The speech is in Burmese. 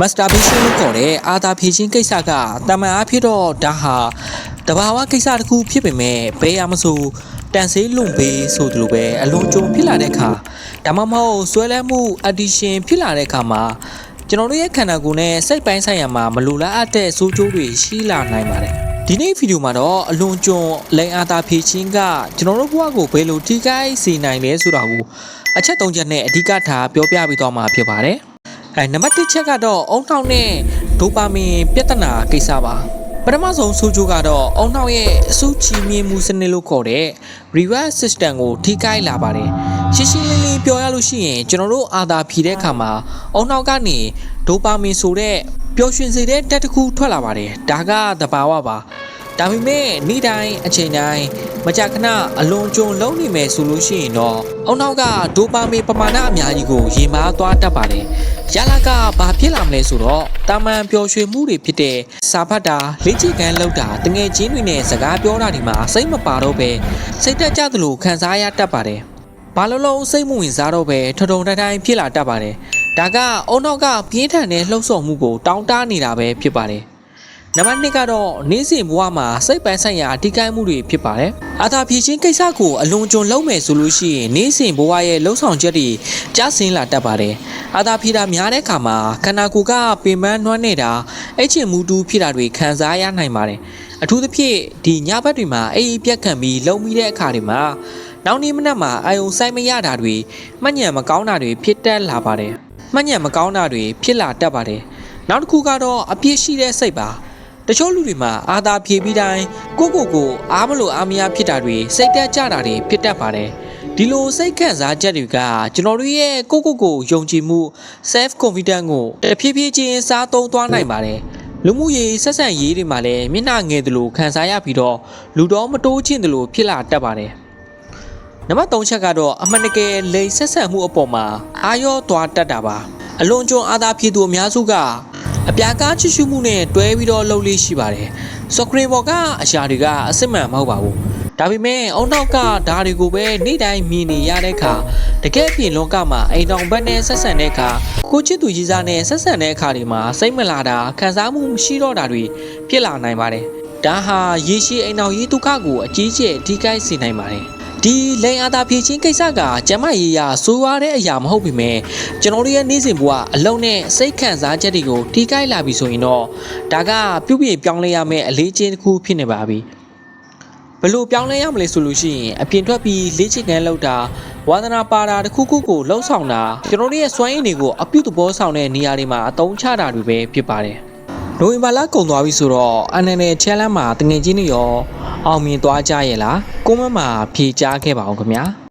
masturbation လို့ခေါ်တဲ့အာသာဖြည့်ခြင်းကိစ္စကတမန်အားဖြင့်တော့ဒါဟာတဘာဝကိစ္စတစ်ခုဖြစ်ပေမဲ့ဘယ်ရမဆိုတန်ဆေးလွန်ပေးဆိုသလိုပဲအလွန်ကြုံဖြစ်လာတဲ့အခါဒါမှမဟုတ်ဆွဲလန်းမှု addiction ဖြစ်လာတဲ့အခါမှာကျွန်တော်တို့ရဲ့ခန္ဓာကိုယ်နဲ့စိတ်ပိုင်းဆိုင်ရာမှာမလိုလားအပ်တဲ့ဆိုးကျိုးတွေရှိလာနိုင်ပါတယ်ဒီနေ့ဗီဒီယိုမှာတော့အလွန်ကြုံလိန်အာသာဖြည့်ခြင်းကကျွန်တော်တို့ဘဝကိုဘယ်လိုထိခိုက်စေနိုင်လဲဆိုတာကိုအချက်၃ချက်နဲ့အဓိကထားပြောပြပေးသွားမှာဖြစ်ပါတယ်နံပါတ်1ချက်ကတော့အုံနှောက်နဲ့ဒိုပါမင်ပြဿနာကိစ္စပါပထမဆုံးဆိုးကျိုးကတော့အုံနှောက်ရဲ့အဆုချီမြင်မှုစနစ်လို့ခေါ်တဲ့ reward system ကိုထိခိုက်လာပါတယ်ရှင်းရှင်းလင်းလင်းပြောရလို့ရှိရင်ကျွန်တော်တို့အာသာဖြည့်တဲ့အခါမှာအုံနှောက်ကနေဒိုပါမင်ဆိုတဲ့ပျော်ရွှင်စေတဲ့ဓာတ်တစ်ခုထွက်လာပါတယ်ဒါကသဘာဝပါဒါပေမဲ့နေ့တိုင်းအချိန်တိုင်းမကြာခဏအလွန်ကြုံလုံးနေမယ်ဆိုလို့ရှိရင်တော့အုံနောက်ကဒိုပါမင်ပမာဏအများကြီးကိုရေမားသွားတတ်ပါတယ်ရလာကဘာဖြစ်လာမလဲဆိုတော့တာမန်ပျော်ရွှင်မှုတွေဖြစ်တဲ့စာဖတ်တာလေ့ကျင့်ခန်းလုပ်တာတငယ်ချင်းတွေနဲ့စကားပြောတာဒီမှာစိတ်မပါတော့ပဲစိတ်တက်ကြသလိုခံစားရတတ်ပါတယ်ဘာလို့လုံးစိတ်မဝင်စားတော့ပဲထထုံတိုင်းဖြစ်လာတတ်ပါတယ်ဒါကအုံနောက်ကပြင်းထန်တဲ့လှုပ်ဆော်မှုကိုတောင်းတနေတာပဲဖြစ်ပါတယ်နံပါတ်2ကတော့နေ့စဉ်ဘဝမှာစိတ်ပိုင်းဆိုင်ရာထိခိုက်မှုတွေဖြစ်ပါတယ်။အာသာဖြည့်ခြင်းကိစ္စကိုအလွန်ကျွံလုံးမယ်ဆိုလို့ရှိရင်နေ့စဉ်ဘဝရဲ့လှုပ်ဆောင်ချက်တွေကြားဆင်းလာတတ်ပါတယ်။အာသာဖြည့်တာများတဲ့အခါမှာခန္ဓာကိုယ်ကပင်ပန်းနှွမ်းနေတာအချင်မူတူဖြစ်တာတွေခံစားရနိုင်ပါတယ်။အထူးသဖြင့်ဒီညဘက်တွေမှာအိပ်ပြက်ခံပြီးလုံမိတဲ့အခါတွေမှာနောက်နေ့မနက်မှာအာယုံဆိုင်မရတာတွေမှတ်ညံမကောင်းတာတွေဖြစ်တတ်လာပါတယ်။မှတ်ညံမကောင်းတာတွေဖြစ်လာတတ်ပါတယ်။နောက်တစ်ခုကတော့အပြစ်ရှိတဲ့စိတ်ပါတချို့လူတွေမှာအာသာဖြည့်ပြီးတိုင်းကိုအားမလို့အားမရဖြစ်တာတွေစိတ်တက်ကြတာတွေဖြစ်တတ်ပါတယ်ဒီလိုစိတ်ခံစားချက်တွေကကျွန်တော်တို့ရဲ့ကိုယုံကြည်မှု self confidence ကိုတဖြည်းဖြည်းချင်းစားသုံးသွားနိုင်ပါတယ်လူမှုရေးဆက်ဆံရေးတွေမှာလည်းမျက်နှာငယ်သလိုခံစားရပြီးတော့လူတော်မတိုးချင်းသလိုဖြစ်လာတတ်ပါတယ်နံပါတ်3ချက်ကတော့အမှန်တကယ်လိမ်ဆက်ဆံမှုအပေါ်မှာအာရောသွားတတ်တာပါအလွန်ကျွံအာသာဖြည့်သူအများစုကအပြာကားချစ်ရှုမှုနဲ့တွဲပြီးတော့လှုပ်လေးရှိပါတယ်။ဆိုကရီဘော်ကအရာတွေကအစစ်မှန်မဟုတ်ပါဘူး။ဒါပေမဲ့အုံနောက်ကဓာတ်တွေကိုပဲနေ့တိုင်းမြင်နေရတဲ့အခါတကယ်ပြင်လောကမှာအိမ်တော်ဘက်နဲ့ဆက်ဆံတဲ့အခါကိုချစ်သူကြီးစားနဲ့ဆက်ဆံတဲ့အခါတွေမှာစိတ်မလာတာခံစားမှုမရှိတော့တာတွေဖြစ်လာနိုင်ပါတယ်။ဒါဟာရေရှည်အိမ်တော်ရေးဒုက္ခကိုအကြီးကျယ်ထိခိုက်စေနိုင်ပါတယ်။ဒီလိန်အာသာဖြည့်ခြင်းကိစ္စကကျမရေးရဆိုးရွားတဲ့အရာမဟုတ်ပေမဲ့ကျွန်တော်တို့ရဲ့နေ့စဉ်ဘဝအလုံးနဲ့စိတ်ခံစားချက်တွေကိုထိခိုက်လာပြီဆိုရင်တော့ဒါကပြုပြင်ပြောင်းလဲရမယ့်အလေးချင်းတစ်ခုဖြစ်နေပါပြီဘယ်လိုပြောင်းလဲရမလဲဆိုလို့ရှိရင်အပြင်ထွက်ပြီးလေ့ကျင့်ခန်းလုပ်တာဝါသနာပါတာတစ်ခုခုကိုလှုပ်ဆောင်တာကျွန်တော်တို့ရဲ့စွမ်းရည်တွေကိုအပြုသဘောဆောင်တဲ့နေရာတွေမှာအသုံးချတာတွေပဲဖြစ်ပါတယ်နိုဝင်ဘာလကုန်သွားပြီဆိုတော့ NNL challenge မှာတငယ်ချင်းတွေရောအောင်မြင်သွားကြရဲ့လားကွန်မန့်မှာဖြေကြားခဲ့ပါအောင်ခင်ဗျာ